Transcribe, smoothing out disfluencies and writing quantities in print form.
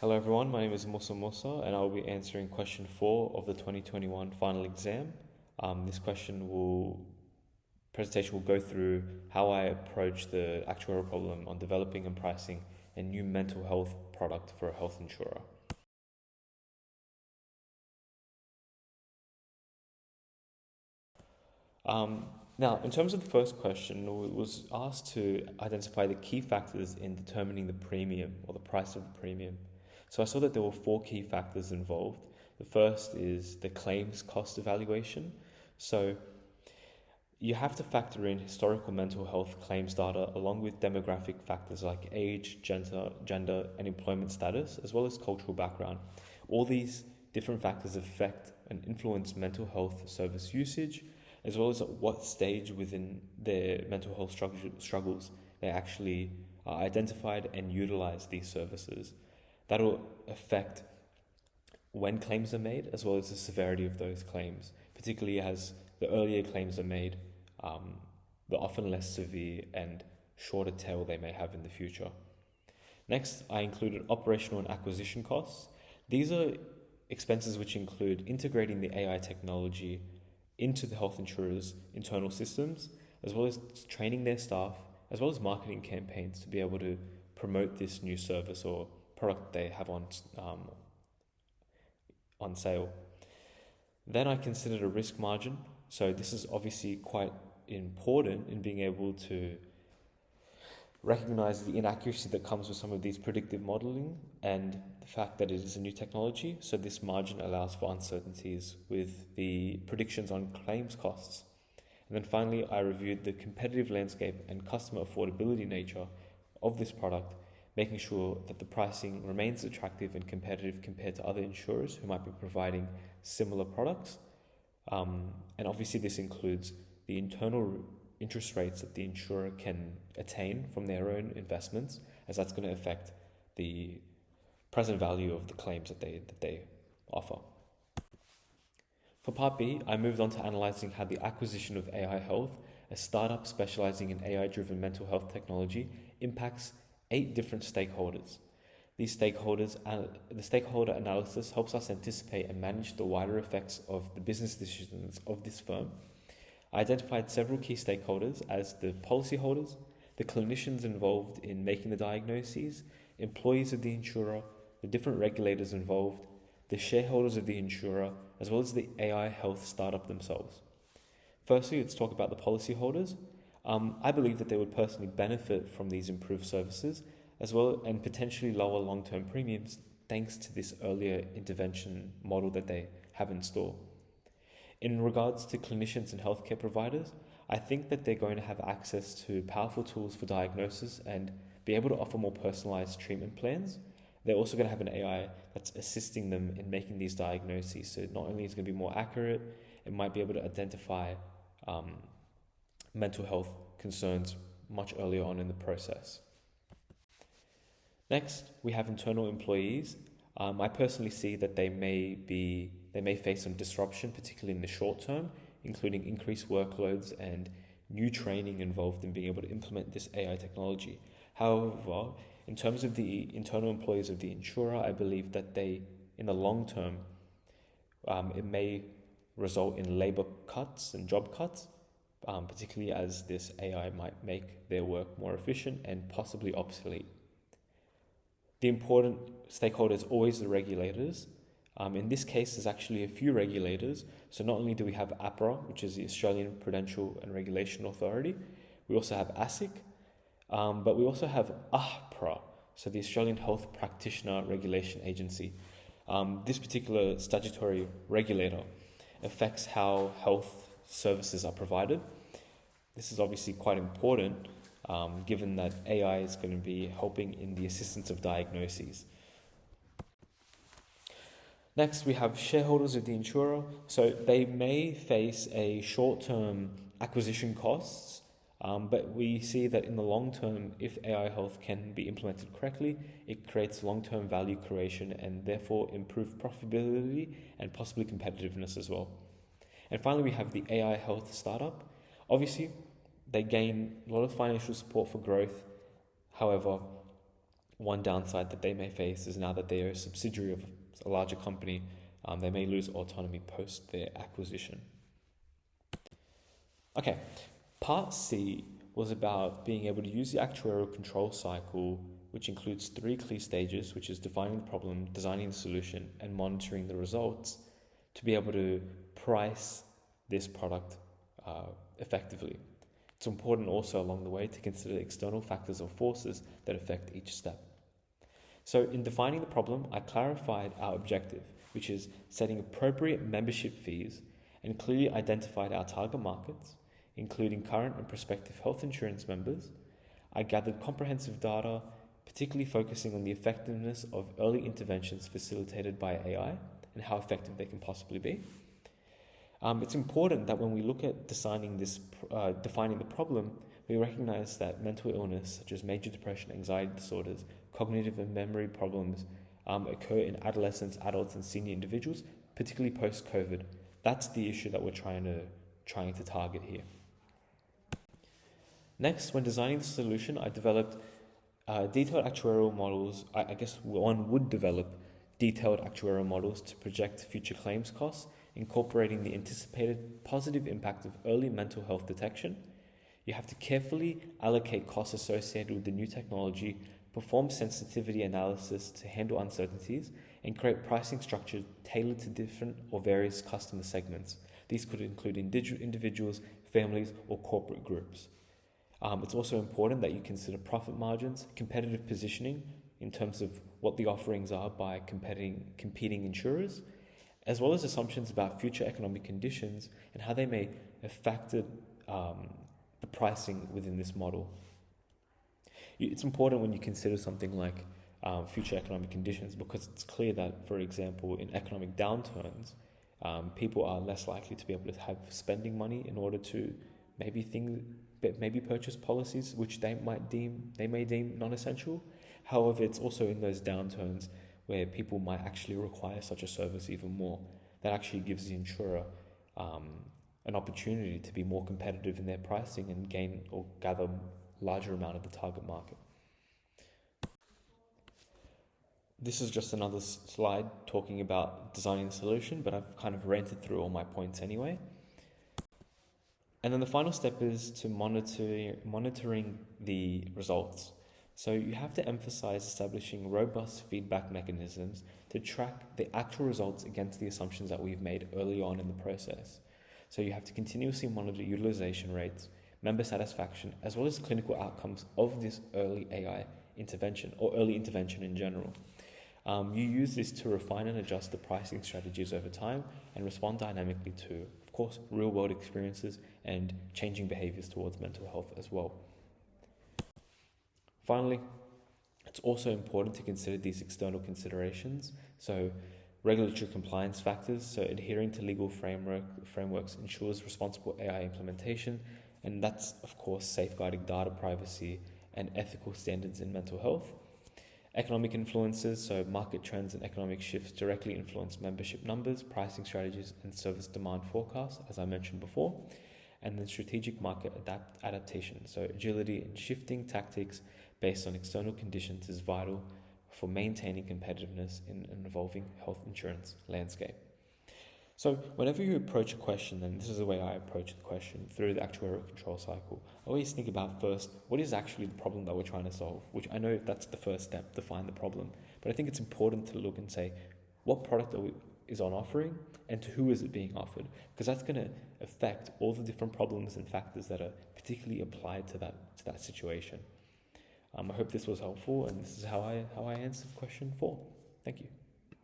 Hello everyone, my name is Musa and I will be answering question 4 of the 2021 final exam. This presentation will go through how I approach the actuarial problem on developing and pricing a new mental health product for a health insurer. Now, in terms of the first question, it was asked to identify the key factors in determining the premium or the price of the premium. So I saw that there were 4 key factors involved. The first is the claims cost evaluation. So you have to factor in historical mental health claims data along with demographic factors like age, gender, and employment status, as well as cultural background. All these different factors affect and influence mental health service usage, as well as at what stage within their mental health struggles they actually identified and utilize these services. That'll affect when claims are made, as well as the severity of those claims, particularly as the earlier claims are made, the often less severe and shorter tail they may have in the future. Next, I included operational and acquisition costs. These are expenses which include integrating the AI technology into the health insurers' internal systems, as well as training their staff, as well as marketing campaigns to be able to promote this new service or product they have on sale. Then I considered a risk margin. So this is obviously quite important in being able to recognize the inaccuracy that comes with some of these predictive modeling and the fact that it is a new technology. So this margin allows for uncertainties with the predictions on claims costs. And then finally, I reviewed the competitive landscape and customer affordability nature of this product, making sure that the pricing remains attractive and competitive compared to other insurers who might be providing similar products. And obviously this includes the internal interest rates that the insurer can attain from their own investments, as that's going to affect the present value of the claims that they offer. For part B, I moved on to analyzing how the acquisition of AI Health, a startup specializing in AI-driven mental health technology, impacts 8 different stakeholders. The stakeholder analysis helps us anticipate and manage the wider effects of the business decisions of this firm. I identified several key stakeholders as the policyholders, the clinicians involved in making the diagnoses, employees of the insurer, the different regulators involved, the shareholders of the insurer, as well as the AI health startup themselves. Firstly, let's talk about the policyholders. I believe that they would personally benefit from these improved services, as well and potentially lower long-term premiums thanks to this earlier intervention model that they have in store. In regards to clinicians and healthcare providers, I think that they're going to have access to powerful tools for diagnosis and be able to offer more personalized treatment plans. They're also going to have an AI that's assisting them in making these diagnoses. So not only is it going to be more accurate, it might be able to identify mental health concerns much earlier on in the process. Next, we have internal employees. I personally see that they may face some disruption, particularly in the short term, including increased workloads and new training involved in being able to implement this AI technology. However, in terms of the internal employees of the insurer, I believe that in the long term, it may result in labor cuts and job cuts, particularly as this AI might make their work more efficient and possibly obsolete. The important stakeholder is always the regulators. In this case, there's actually a few regulators. So not only do we have APRA, which is the Australian Prudential and Regulation Authority, we also have ASIC, but we also have AHPRA, so the Australian Health Practitioner Regulation Agency. This particular statutory regulator affects how health services are provided. This is obviously quite important, given that AI is going to be helping in the assistance of diagnoses. Next, we have shareholders of the insurer. So they may face a short-term acquisition costs, but we see that in the long term, if AI health can be implemented correctly, it creates long-term value creation and therefore improved profitability and possibly competitiveness as well. And finally, we have the AI health startup. Obviously, they gain a lot of financial support for growth. However, one downside that they may face is now that they are a subsidiary of a larger company, they may lose autonomy post their acquisition. Okay, part C was about being able to use the actuarial control cycle, which includes 3 clear stages, which is defining the problem, designing the solution, and monitoring the results, to be able to price this product effectively. It's important also along the way to consider external factors or forces that affect each step. So in defining the problem, I clarified our objective, which is setting appropriate membership fees, and clearly identified our target markets, including current and prospective health insurance members. I gathered comprehensive data, particularly focusing on the effectiveness of early interventions facilitated by AI and how effective they can possibly be. It's important that when we look at defining the problem, we recognize that mental illness, such as major depression, anxiety disorders, cognitive and memory problems, occur in adolescents, adults, and senior individuals, particularly post-COVID. That's the issue that we're trying to target here. Next, when designing the solution, I developed detailed actuarial models. I guess one would develop detailed actuarial models to project future claims costs, incorporating the anticipated positive impact of early mental health detection. You have to carefully allocate costs associated with the new technology, perform sensitivity analysis to handle uncertainties, and create pricing structures tailored to different or various customer segments. These could include individuals, families, or corporate groups. It's also important that you consider profit margins, competitive positioning in terms of what the offerings are by competing insurers, as well as assumptions about future economic conditions and how they may affect the pricing within this model. It's important when you consider something like future economic conditions, because it's clear that, for example, in economic downturns, people are less likely to be able to have spending money in order to maybe purchase policies which they may deem non-essential. However, it's also in those downturns where people might actually require such a service even more. That actually gives the insurer an opportunity to be more competitive in their pricing and gain or gather larger amount of the target market. This is just another slide talking about designing the solution, but I've kind of ranted through all my points anyway. And then the final step is to monitoring the results. So you have to emphasize establishing robust feedback mechanisms to track the actual results against the assumptions that we've made early on in the process. So you have to continuously monitor utilization rates, member satisfaction, as well as clinical outcomes of this early AI intervention or early intervention in general. You use this to refine and adjust the pricing strategies over time and respond dynamically to, of course, real-world experiences and changing behaviors towards mental health as well. Finally, it's also important to consider these external considerations. So regulatory compliance factors, so adhering to legal frameworks ensures responsible AI implementation, and that's, of course, safeguarding data privacy and ethical standards in mental health. Economic influences, so market trends and economic shifts directly influence membership numbers, pricing strategies, and service demand forecasts, as I mentioned before. And then strategic market adaptation, so agility and shifting tactics based on external conditions is vital for maintaining competitiveness in an evolving health insurance landscape. So whenever you approach a question, and this is the way I approach the question through the actuarial control cycle, I always think about first, what is actually the problem that we're trying to solve? Which I know that's the first step, define the problem. But I think it's important to look and say, what product is on offering and to who is it being offered? Because that's going to affect all the different problems and factors that are particularly applied to that situation. I hope this was helpful, and this is how I answered question 4. Thank you.